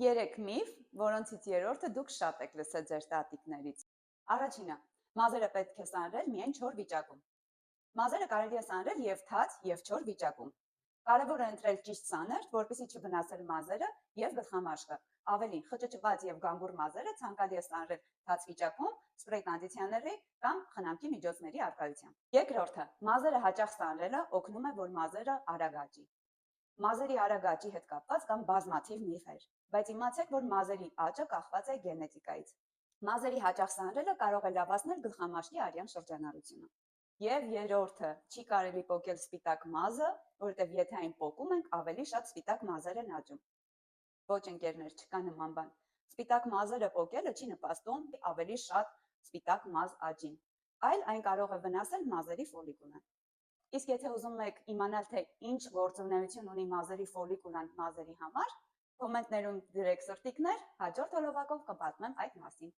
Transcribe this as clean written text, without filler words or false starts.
Երեք միֆ, որոնցից երրորդը դուք շատ եք լսել ձեր տատիկներից։ Առաջինը՝ մազերը պետք է սանրել միայն 4 վիճակում։ Մազերը կարելի է սանրել եւ թաց, եւ 4 վիճակում։ Կարևոր է ընտրել ճիշտ սանր, որպեսզի չվնասել մազերը եւ գլխամաշկը։ Ավելին, խճճված եւ գանգուր մազերը ցանկալի է սանրել թաց վիճակում, սպրեյ կոնդիցիոների կամ խնամքի միջոցների առկայությամբ։ Երկրորդը՝ մազերը հաճախ սանրելը օգնում է, որ մազերը արագ աճի։ Մազերի արագ աճի հետ կապված կան բազմաթիվ միֆեր, բայց իմացեք, որ մազերի աճը կախված է գենետիկայից։ Մազերի հաճախ սանրելը կարող է լավացնել գլխամաշկի արյան շրջանառությունը։ Եվ երրորդը՝ չի կարելի պոկել սպիտակ մազը, որովհետև եթե այն պոկում ենք, ավելի շատ սպիտակ մազեր են աճում։ Ոչ ընկերներ, չկա նման բան։ Սպիտակ մազերը պոկելը չի նպաստում ավելի շատ սպիտակ մազ աճին, այլ այն կարող է վնասել մազերի ֆոլիկուլը։ Իսկ եթե ուզում եք իմանալ, թե ինչ գործունեություն ունի մազերի ֆոլիկուլան մազերի համար, կոմենտներում դրեք սրտիկներ, հաջորդ հոլովակով կպատմեմ այդ մասին։